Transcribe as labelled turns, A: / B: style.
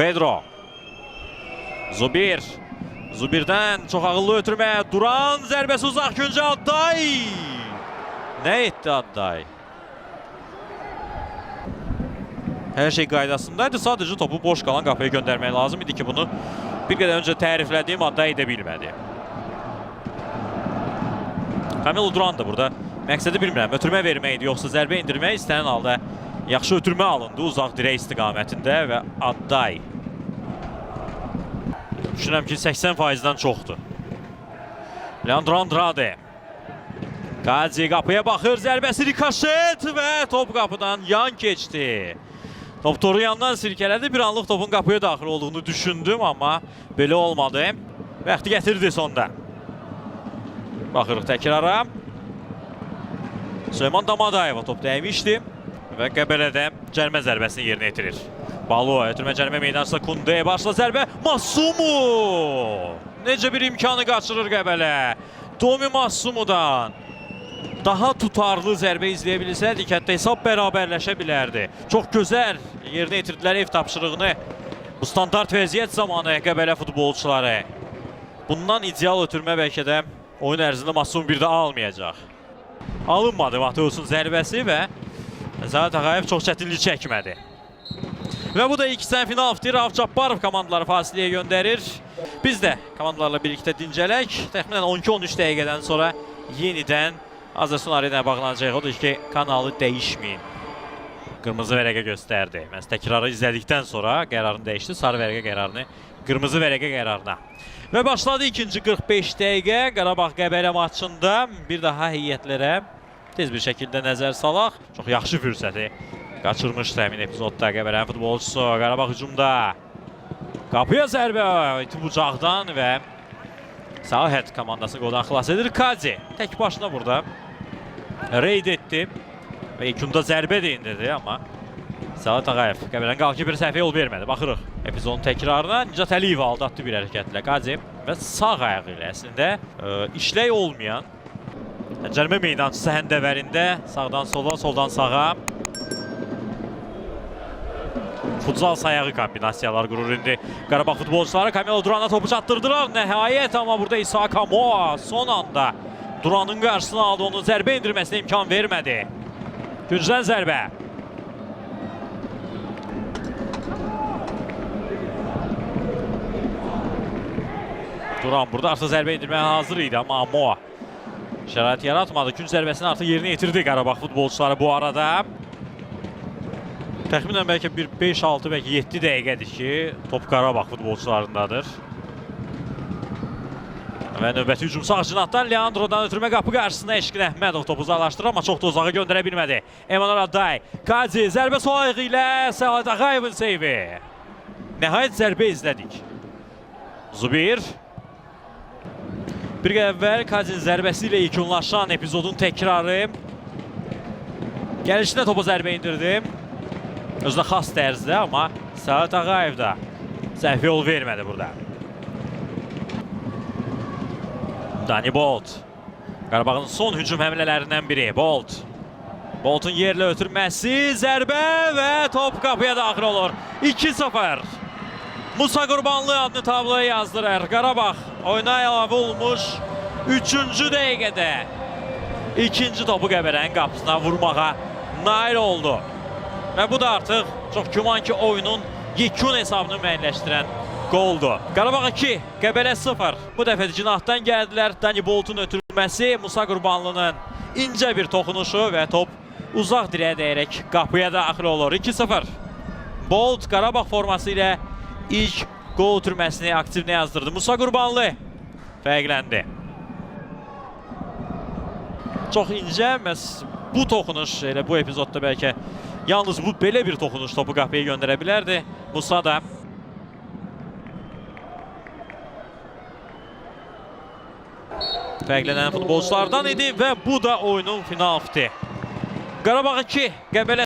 A: Pedro. Zubir. Zubir'den çok ağıllı ötürmeye. Duran zərbəsi uzaq güncə Adday. Nə etdi Adday? Her şey qaydasındaydı. Sadəcə topu boş qalan qapıya göndərmək lazım idi ki, bunu bir qədər öncə təriflədiyim Adday edə bilmədi. Kamil Duran da burada məqsədi bilmirəm. Ötürmə verməkdir, yoxsa zərbə indirmək istənilən halda yaxşı ötürmə alındı uzaq dirək istiqamətində və Adday. Düşünürəm ki 80%'dən çoxdur. Leandro Andrade. Qazi qapıya baxır, zərbəsi rikoşet və top qapıdan yan keçdi. Top toru yandan sirkələdi, bir anlıq topun qapıya daxil olduğunu düşündüm, amma belə olmadı. Vaxtı gətirdi sonda. Baxırıq təkrara. Süleyman Damadayeva top dəymişdi və Qəbələdə cərimə zərbəsini yerinə yetirir. Balu ötürmə cərimə meydançısında Kunde'ye başla zərbə. Masumu! Necə bir imkanı qaçırır Qəbələ. Tomi Masumu'dan daha tutarlı zərbə izləyə bilsəydik, hətta hesab bərabərləşə bilərdi. Çox gözəl yerinə yetirdilər ev tapşırığını. Bu standart vəziyyət zamanı Qəbələ futbolçuları. Bundan ideal ötürmə bəlkə də oyun ərzində Masumu bir də almayacaq. Alınmadı Mateusun zərbəsi və Zahid Ağayev çox çətinlik çəkmədi. Və bu da ilk hissənin finalidir. Rauf Cabbarov komandaları fasiləyə göndərir. Biz də komandalarla birlikdə dincələk. Təxminən 12-13 dəqiqədən sonra yenidən Azərsun Arenaya bağlanacaq. Odur ki, kanalı dəyişməyin. Qırmızı vərəqə göstərdi. Mən təkrarı izlədikdən sonra qərarını dəyişdi. Sarı vərəqə qərarını qırmızı vərəqə qərarına. Və başladı ikinci 45 dəqiqə. Qarabağ Qəbələ maçında bir daha heyətlərə tez bir şəkildə nəzər salaq. Çox yaxşı fürsəti qaçırmışdı həmin epizodda Qəbələnin futbolçusu. Qarabağ hücumda. Qapıya zərbə iti bucaqdan və Sahət komandasını qoldan xilas edir. Kazi tək başına burada reyd etdi və ilkunda zərbə də indirdi, amma Sahət Ağayev Qəbələnin qalkı bir səhvə yol vermədi. Baxırıq epizodun təkrarına. Nicat Əliyev aldatdı bir hərəkətlə Kazi və sağ ayağı ilə əslində işlək olmayan cərimə meydançısı həndəvərində sağdan sola, soldan sağa futsal sayağı kombinasiyalar qurur indi Qarabağ futbolçuları. Kamil Duran'a topu çatdırdılar nəhayət, amma burada İshak Amoa son anda Duran'ın qarşısına aldı, onun zərbə indirməsinə imkan vermədi. Güncdən zərbə. Duran burada artıq zərbə indirməyə hazır idi, amma Amoa şərait yaratmadı. Günc zərbəsini artıq yerinə yetirdi Qarabağ futbolçuları bu arada. Təxminən bəlkə bir 5-6, bəlkə 7 dəqiqədir ki, top Qarabağ futbolçularındadır. Və növbəti hücum sağ cinatdan Leandro'dan ötürmə qapı qarşısında Eşqin Əhmədov topu uzaqlaşdırır, amma çox da uzağa göndərə bilmədi. Emanuel Adday, Qazi zərbə sol ayağı ilə Səhət Ağayevin seyvi. Nəhayət zərbə izlədik. Zubir. Bir qədər əvvəl Kazin zərbəsi ilə yekunlaşan epizodun təkrarı. Gəlişində topa zərbə indirdi. Özünə xas tərzdə, amma Səhət Ağayev da səhv yol vermədi burada. Dani Bolt. Qarabağın son hücum həmlələrindən biri. Bolt. Boltun yerlə ötürməsi, zərbə və top qapıya daxil olur. 2-0. Musa Qurbanlı adını tabloya yazdırır. Qarabağ oyuna əlavə olmuş 3-cü dəqiqədə ikinci topu Qəbələnin qapısına vurmağa nail oldu. Və bu da artıq çox güman ki oyunun yekun hesabını müəyyənləşdirən qoldu. Qarabağ 2, Qəbələ 0. Bu dəfə cinahdan gəldilər. Dani Boltun ötürülməsi, Musa Qurbanlının incə bir toxunuşu və top uzaq dirəyə dəyərək qapıya daxil olur. 2-0. Bolt Qarabağ forması ilə ilk qol ötürməsini aktivlə yazdırdı. Musa Qurbanlı fərqləndi. Çox incə, bu toxunuş elə bu epizodda bəlkə yalnız bu belə bir toxunuş topu qapıya göndərə bilərdi. Musa da fərqlənən futbolçulardan idi və bu da oyunun final fiti. Qarabağ 2, Qəbələ